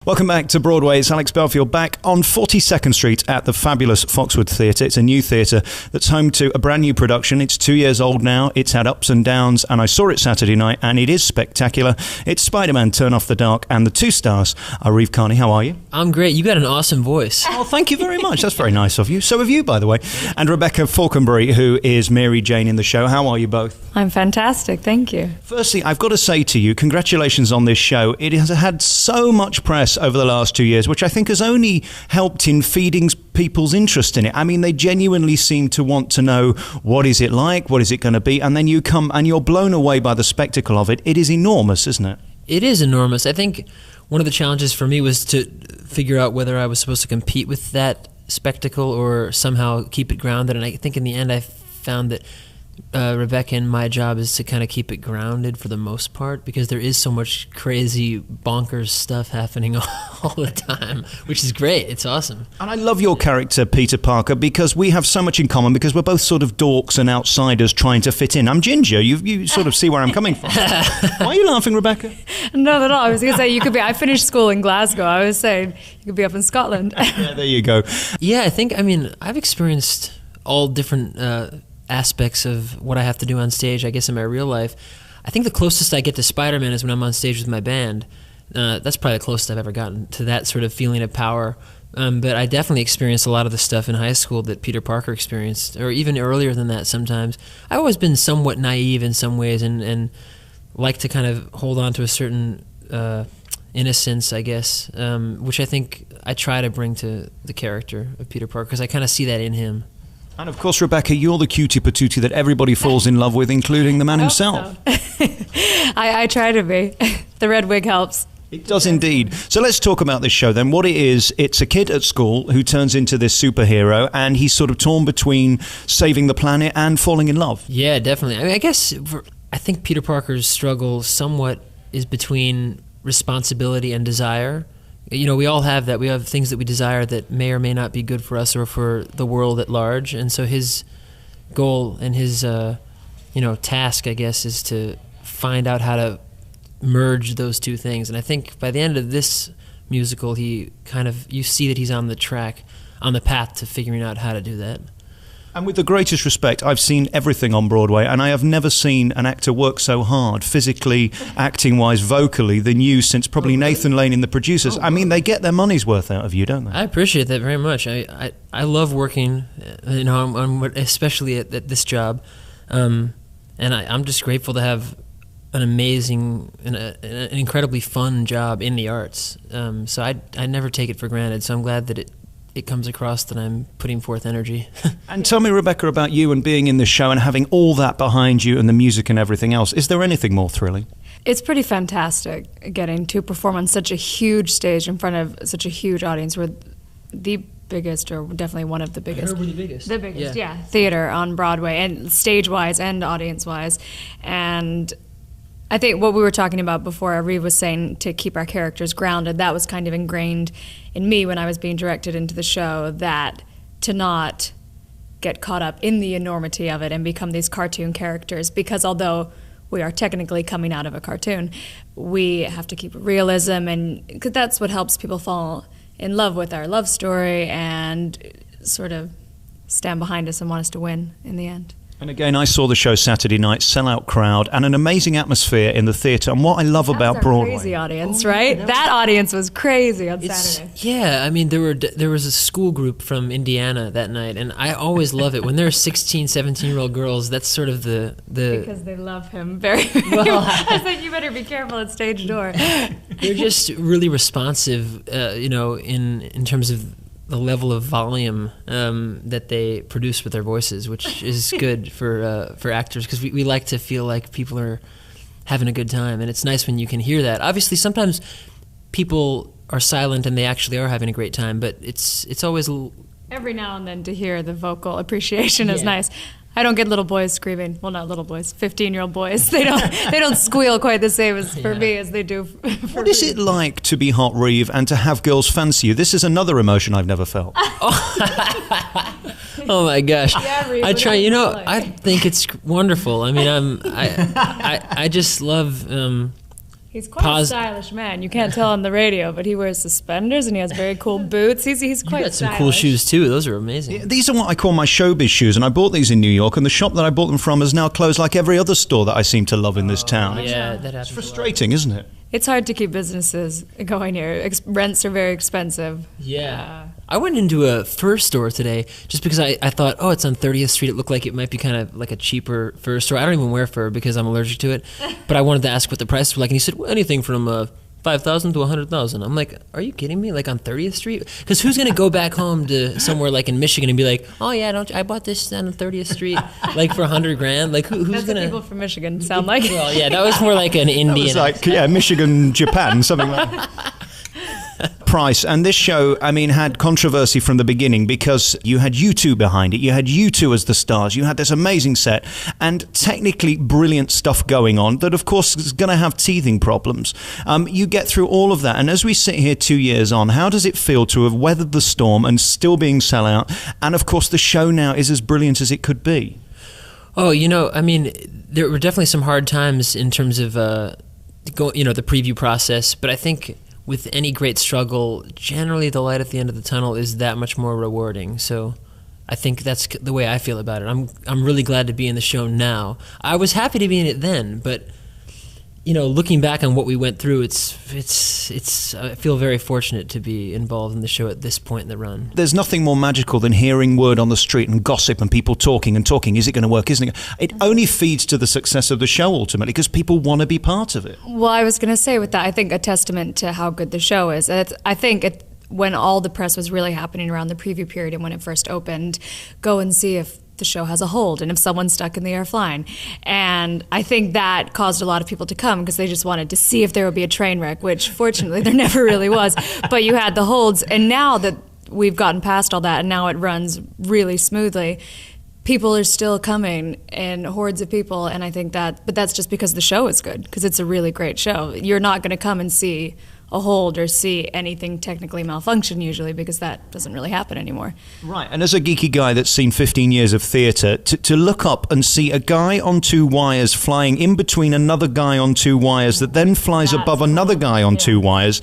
Welcome back to Broadway. It's Alex Belfield back on 42nd Street at the fabulous Foxwoods Theatre. It's a new theatre that's home to a brand new production. It's 2 years old now. It's had ups and downs, and I saw it Saturday night, and it is spectacular. It's Spiderman, Turn Off the Dark, and the two stars are Reeve, Carney. How are you? I'm great. You got an awesome voice. Oh, thank you very much. That's very nice of you. So have you, by the way. And Rebecca Faulkenberry, who is Mary Jane in the show. How are you both? I'm fantastic. Thank you. Firstly, I've got to say to you, congratulations on this show. It has had so much press over the last 2 years, which I think has only helped in feeding people's interest in it. I mean, they genuinely seem to want to know, what is it like? What is it going to be? And then you come and you're blown away by the spectacle of it. It is enormous, isn't it? It is enormous. I think one of the challenges for me was to figure out whether I was supposed to compete with that spectacle or somehow keep it grounded. And I think in the end I found that Rebecca and my job is to kind of keep it grounded for the most part, because there is so much crazy bonkers stuff happening all the time, which is great. It's awesome. And I love your character, Peter Parker, because we have so much in common, because we're both sort of dorks and outsiders trying to fit in. I'm ginger. You sort of see where I'm coming from. Why are you laughing, Rebecca? No, not at all. I was going to say, you could be, I finished school in Glasgow. I was saying you could be up in Scotland. Yeah, there you go. Yeah, I've experienced all different aspects of what I have to do on stage, I guess, in my real life. I think the closest I get to Spiderman is when I'm on stage with my band. That's probably the closest I've ever gotten to that sort of feeling of power. But I definitely experienced a lot of the stuff in high school that Peter Parker experienced, or even earlier than that sometimes. I've always been somewhat naive in some ways and like to kind of hold on to a certain innocence, I guess, which I think I try to bring to the character of Peter Parker, because I kind of see that in him. And of course, Rebecca, you're the cutie patootie that everybody falls in love with, including the man himself. So. I try to be. The red wig helps. It does indeed. So let's talk about this show then. What it is, it's a kid at school who turns into this superhero, and he's sort of torn between saving the planet and falling in love. Yeah, definitely. I think Peter Parker's struggle somewhat is between responsibility and desire. You know, we all have that. We have things that we desire that may or may not be good for us or for the world at large. And so his goal and his, task, I guess, is to find out how to merge those two things. And I think by the end of this musical, you see that he's on the path to figuring out how to do that. And with the greatest respect, I've seen everything on Broadway, and I have never seen an actor work so hard, physically, acting-wise, vocally, than you since probably Nathan Lane in The Producers. I mean, they get their money's worth out of you, don't they? I appreciate that very much. I love working, especially at this job, and I'm just grateful to have an amazing, an incredibly fun job in the arts. So I never take it for granted. So I'm glad that it comes across that I'm putting forth energy. And tell me, Rebecca, about you and being in this show and having all that behind you and the music and everything else. Is there anything more thrilling? It's pretty fantastic getting to perform on such a huge stage in front of such a huge audience. We're the biggest, or definitely one of the biggest. I heard we're the biggest. The biggest, yeah, theater on Broadway, and stage-wise and audience-wise. And I think what we were talking about before, Reeve was saying to keep our characters grounded, that was kind of ingrained in me when I was being directed into the show, that to not get caught up in the enormity of it and become these cartoon characters, because although we are technically coming out of a cartoon, we have to keep realism, and cause that's what helps people fall in love with our love story and sort of stand behind us and want us to win in the end. And again, I saw the show Saturday night, sellout crowd, and an amazing atmosphere in the theatre. And what I love about Broadway, crazy audience, right? That audience was crazy on Saturday. Yeah, I mean, there was a school group from Indiana that night, and I always love it when there are 16, 17-year-old girls. That's sort of the because they love him very well. I was like, you better be careful at stage door. They're just really responsive, in terms of the level of volume that they produce with their voices, which is good for actors, because we like to feel like people are having a good time, and it's nice when you can hear that. Obviously, sometimes people are silent and they actually are having a great time, but it's always every now and then to hear the vocal appreciation is nice. I don't get little boys screaming. Well, not little boys, 15-year-old boys. They don't squeal quite the same as for me as they do for What is it like to be hot, Reeve, and to have girls fancy you? This is another emotion I've never felt. Oh my gosh! Yeah, Reeve, I try. I think it's wonderful. I mean, I just love. He's quite a stylish man. You can't tell on the radio, but he wears suspenders and he has very cool boots. He's quite You got some stylish. cool shoes too. Those are amazing. Yeah, these are what I call my Showbiz shoes, and I bought these in New York, and the shop that I bought them from has now closed like every other store that I seem to love in this town. Yeah, that happens. It's frustrating, isn't it? It's hard to keep businesses going here. Rents are very expensive. Yeah. I went into a fur store today just because I thought, oh, it's on 30th Street. It looked like it might be kind of like a cheaper fur store. I don't even wear fur because I'm allergic to it. But I wanted to ask what the prices were like. And he said, well, anything from $5,000 to $100,000. I'm like, are you kidding me? Like on 30th Street? Because who's going to go back home to somewhere like in Michigan and be like, oh yeah, I bought this on 30th Street like for $100,000? Like who's That's going what to? people from Michigan sound like. Well, yeah, that was more like an Indian. It was like, yeah, Michigan, Japan, something like that. Price. And this show, I mean, had controversy from the beginning because you had you two behind it. You had you two as the stars. You had this amazing set and technically brilliant stuff going on that, of course, is going to have teething problems. You get through all of that. And as we sit here 2 years on, how does it feel to have weathered the storm and still being sellout? And, of course, the show now is as brilliant as it could be. Oh, I mean, there were definitely some hard times in terms of, the preview process. But I think with any great struggle, generally the light at the end of the tunnel is that much more rewarding. So I think that's the way I feel about it. I'm really glad to be in the show now. I was happy to be in it then, but looking back on what we went through, it's I feel very fortunate to be involved in the show at this point in the run. There's nothing more magical than hearing word on the street and gossip and people talking and talking. Is it going to work? Isn't it? It only feeds to the success of the show ultimately because people want to be part of it. Well, I was going to say with that, I think a testament to how good the show is. I think when all the press was really happening around the preview period and when it first opened, go and see if the show has a hold and if someone's stuck in the air flying. And I think that caused a lot of people to come because they just wanted to see if there would be a train wreck, which fortunately there never really was. But you had the holds. And now that we've gotten past all that and now it runs really smoothly, people are still coming in hordes of people. And I think but that's just because the show is good, because it's a really great show. You're not going to come and see a hold or see anything technically malfunction usually because that doesn't really happen anymore. Right, and as a geeky guy that's seen 15 years of theatre, to look up and see a guy on two wires flying in between another guy on two wires that then flies above another guy on two wires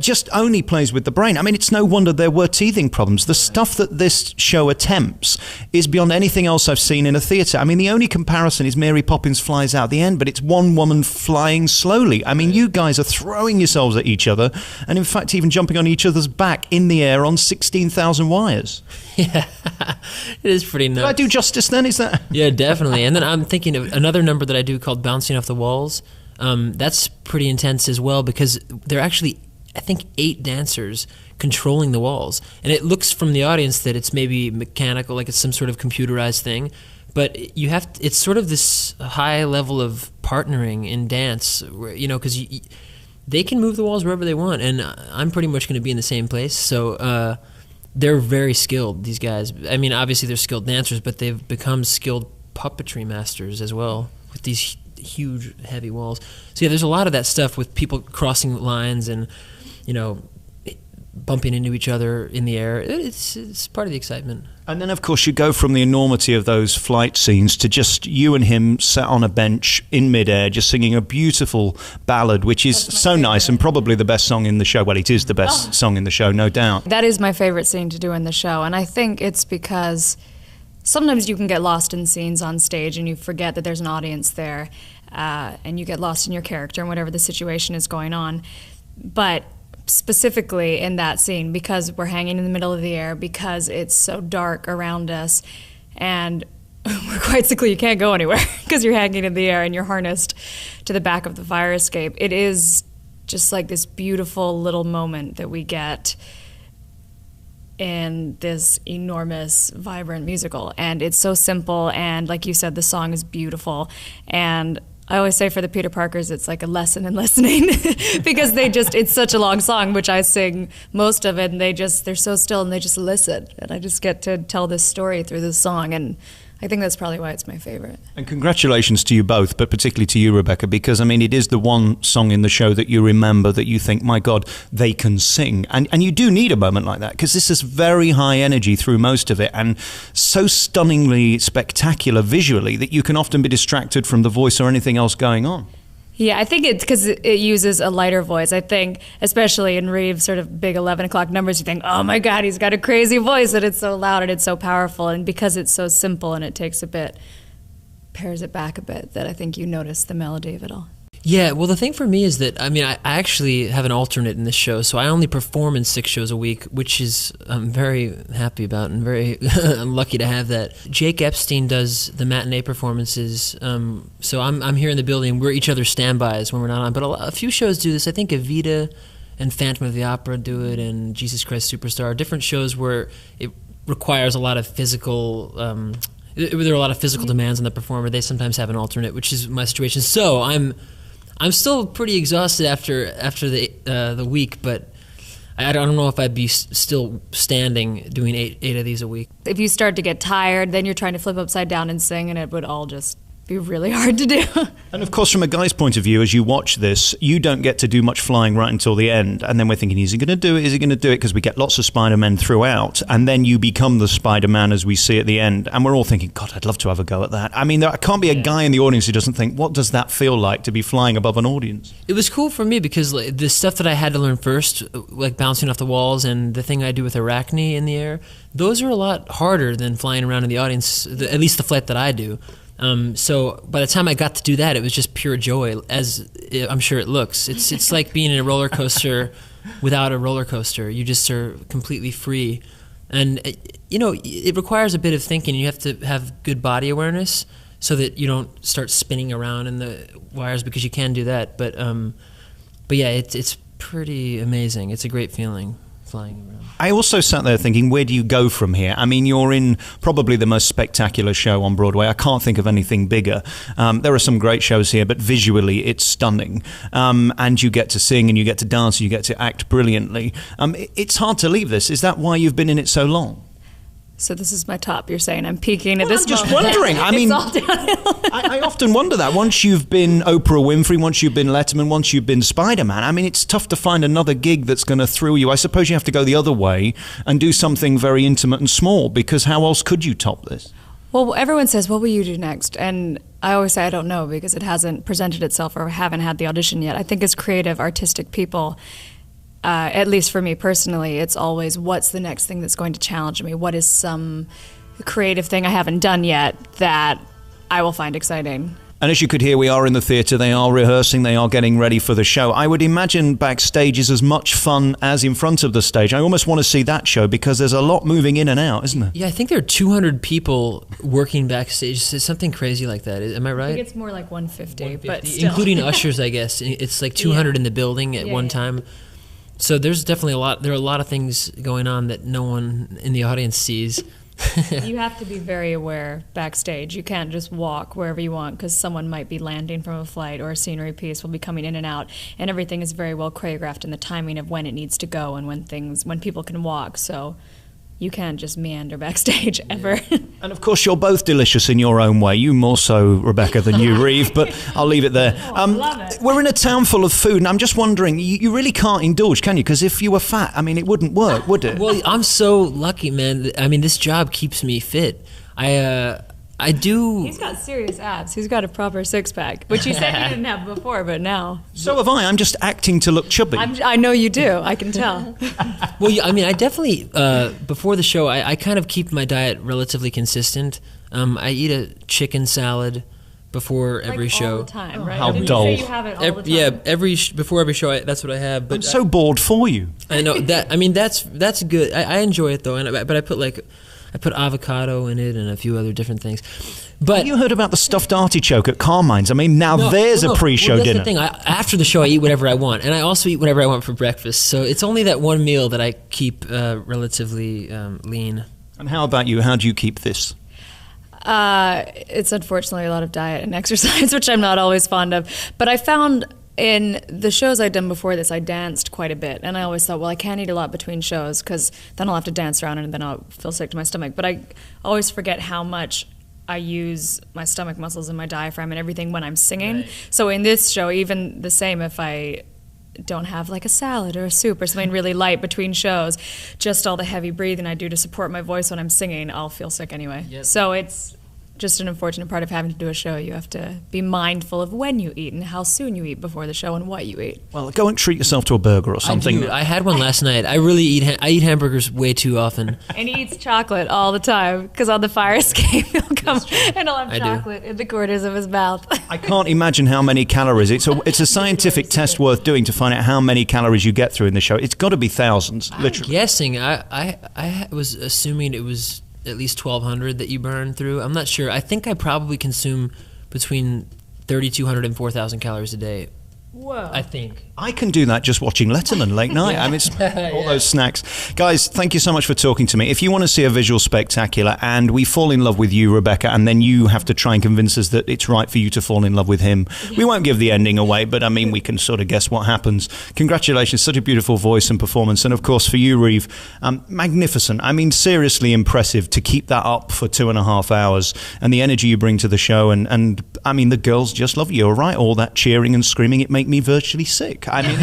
just only plays with the brain. I mean, it's no wonder there were teething problems. The stuff that this show attempts is beyond anything else I've seen in a theatre. I mean, the only comparison is Mary Poppins flies out the end, but it's one woman flying slowly. I mean, you guys are throwing yourselves at each other, and in fact even jumping on each other's back in the air on 16,000 wires. Yeah, it is pretty nuts. Did I do justice then? Is that? Yeah, definitely. And then I'm thinking of another number that I do called Bouncing Off the Walls. That's pretty intense as well because there are actually, I think, 8 dancers controlling the walls. And it looks from the audience that it's maybe mechanical, like it's some sort of computerized thing. But it's sort of this high level of partnering in dance, because they can move the walls wherever they want, and I'm pretty much going to be in the same place. So they're very skilled, these guys. I mean, obviously they're skilled dancers, but they've become skilled puppetry masters as well with these huge, heavy walls. So yeah, there's a lot of that stuff with people crossing lines and, bumping into each other in the air. It's part of the excitement. And then, of course, you go from the enormity of those flight scenes to just you and him sat on a bench in midair, just singing a beautiful ballad, which is so favorite. Nice and probably the best song in the show. Well, it is the best song in the show, no doubt. That is my favorite scene to do in the show, and I think it's because sometimes you can get lost in scenes on stage and you forget that there's an audience there, and you get lost in your character and whatever the situation is going on. But specifically in that scene, because we're hanging in the middle of the air, because it's so dark around us, and we're quite sickly, you can't go anywhere because you're hanging in the air and you're harnessed to the back of the fire escape. It is just like this beautiful little moment that we get in this enormous, vibrant musical. And it's so simple, and like you said, the song is beautiful. And I always say for the Peter Parkers, it's like a lesson in listening because it's such a long song, which I sing most of it, and they're so still and they just listen. And I just get to tell this story through this song, and I think that's probably why it's my favorite. And congratulations to you both, but particularly to you, Rebecca, because, I mean, it is the one song in the show that you remember that you think, my God, they can sing. And you do need a moment like that, because this is very high energy through most of it, and so stunningly spectacular visually that you can often be distracted from the voice or anything else going on. Yeah, I think it's because it uses a lighter voice. I think, especially in Reeve's sort of big 11 o'clock numbers, you think, oh my God, he's got a crazy voice, and it's so loud and it's so powerful. And because it's so simple and it takes a bit, pares it back a bit, that I think you notice the melody of it all. Yeah, well, the thing for me is that, I mean, I actually have an alternate in this show, so I only perform in 6 shows a week, which is I'm very happy about and very I'm lucky to have that. Jake Epstein does the matinee performances, so I'm here in the building. We're each other's standbys when we're not on, but a few shows do this. I think Evita and Phantom of the Opera do it, and Jesus Christ Superstar, different shows where it requires a lot of physical... there are a lot of physical demands on the performer. They sometimes have an alternate, which is my situation. So I'm still pretty exhausted after the week, but I don't know if I'd be still standing doing eight of these a week. If you start to get tired, then you're trying to flip upside down and sing, and it would all just be really hard to do. And of course, from a guy's point of view, as you watch this, you don't get to do much flying right until the end. And then we're thinking, is he going to do it? Is he going to do it? Because we get lots of Spider-Men throughout. And then you become the Spider-Man as we see at the end. And we're all thinking, God, I'd love to have a go at that. I mean, there can't be a guy in the audience who doesn't think, what does that feel like to be flying above an audience? It was cool for me because the stuff that I had to learn first, like bouncing off the walls and the thing I do with Arachne in the air, those are a lot harder than flying around in the audience, at least the flight that I do. So by the time I got to do that, it was just pure joy, as I'm sure it looks. It's like being in a roller coaster without a roller coaster. You just are completely free. And, it requires a bit of thinking. You have to have good body awareness so that you don't start spinning around in the wires, because you can do that. But yeah, it's pretty amazing. It's a great feeling flying around. I also sat there thinking, where do you go from here? I mean, you're in probably the most spectacular show on Broadway. I can't think of anything bigger. There are some great shows here, but visually it's stunning. And you get to sing and you get to dance and you get to act brilliantly. It's hard to leave this. Is that why you've been in it so long? So this is my top. You're saying I'm peaking at this moment. I'm just wondering. I mean, I often wonder that. Once you've been Oprah Winfrey, once you've been Letterman, once you've been Spider-Man, I mean, it's tough to find another gig that's going to thrill you. I suppose you have to go the other way and do something very intimate and small, because how else could you top this? Well, everyone says, what will you do next? And I always say I don't know, because it hasn't presented itself or haven't had the audition yet. I think as creative, artistic people, at least for me personally, it's always, what's the next thing that's going to challenge me? What is some creative thing I haven't done yet that I will find exciting? And as you could hear, we are in the theatre. They are rehearsing. They are getting ready for the show. I would imagine backstage is as much fun as in front of the stage. I almost want to see that show, because there's a lot moving in and out, isn't there? Yeah, I think there are 200 people working backstage. It's something crazy like that. Am I right? I think it's more like 150. But still. Including ushers, I guess. It's like 200 in the building at one time. So there's definitely there are a lot of things going on that no one in the audience sees. You have to be very aware backstage. You can't just walk wherever you want, because someone might be landing from a flight, or a scenery piece will be coming in and out, and everything is very well choreographed in the timing of when it needs to go and when people can walk. So you can't just meander backstage ever. And of course, you're both delicious in your own way. You more so, Rebecca, than you, Reeve, but I'll leave it there. I love it. We're in a town full of food, and I'm just wondering, you really can't indulge, can you? Because if you were fat, I mean, it wouldn't work, would it? Well, I'm so lucky, man. I mean, this job keeps me fit. I do. He's got serious abs. He's got a proper six-pack, which you said you didn't have before, but now. So have I. I'm just acting to look chubby. I know you do. I can tell. Well, yeah, I mean, I definitely, before the show, I kind of keep my diet relatively consistent. I eat a chicken salad before every show. All the time, right? How Didn't dull. you say you have it all the time? Yeah, before every show, that's what I have. But I'm so bored for you. I know that. I mean, that's good. I enjoy it though, but I put avocado in it and a few other different things. But have you heard about the stuffed artichoke at Carmine's? I mean, there's a pre-show dinner. That's the thing. After the show, I eat whatever I want, and I also eat whatever I want for breakfast. So it's only that one meal that I keep relatively lean. And how about you? How do you keep this? It's unfortunately a lot of diet and exercise, which I'm not always fond of. But I found in the shows I'd done before this, I danced quite a bit. And I always thought, well, I can't eat a lot between shows, because then I'll have to dance around and then I'll feel sick to my stomach. But I always forget how much I use my stomach muscles and my diaphragm and everything when I'm singing. Right. So in this show, even the same, if I don't have like a salad or a soup or something really light between shows, just all the heavy breathing I do to support my voice when I'm singing, I'll feel sick anyway. Yep. So it's just an unfortunate part of having to do a show. You have to be mindful of when you eat and how soon you eat before the show and what you eat. Well, go and treat yourself to a burger or something. I had one last night. I really eat hamburgers way too often. And he eats chocolate all the time because on the fire escape he'll come and he'll have chocolate in the corners of his mouth. I can't imagine how many calories. It's a scientific test worth doing to find out how many calories you get through in the show. It's got to be thousands, literally. I'm guessing. I was assuming it was at least 1,200 that you burn through. I'm not sure. I think I probably consume between 3,200 and 4,000 calories a day. Whoa. I think. I can do that just watching Letterman late night. I mean, it's all those snacks. Guys, thank you so much for talking to me. If you want to see a visual spectacular and we fall in love with you, Rebecca, and then you have to try and convince us that it's right for you to fall in love with him, we won't give the ending away, but I mean, we can sort of guess what happens. Congratulations, such a beautiful voice and performance. And of course, for you, Reeve, magnificent. I mean, seriously impressive to keep that up for 2.5 hours and the energy you bring to the show. And I mean, the girls just love you, all right? All that cheering and screaming, it makes me virtually sick. I mean,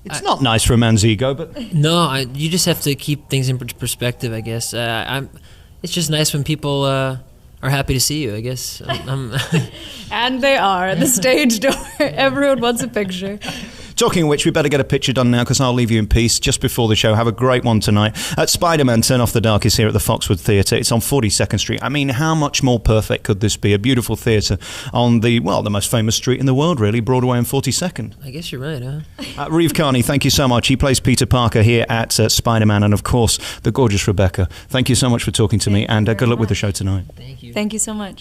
it's not nice for a man's ego, but... No, you just have to keep things in perspective, I guess. It's just nice when people are happy to see you, I guess. And they are at the stage door. Everyone wants a picture. Talking of which, we better get a picture done now because I'll leave you in peace just before the show. Have a great one tonight. At Spiderman, Turn Off the Dark is here at the Foxwoods Theatre. It's on 42nd Street. I mean, how much more perfect could this be? A beautiful theatre on the most famous street in the world, really, Broadway and 42nd. I guess you're right, huh? Reeve Carney, thank you so much. He plays Peter Parker here at Spiderman. And, of course, the gorgeous Rebecca. Thank you so much for talking to me, and good luck with the show tonight. Thank you. Thank you so much.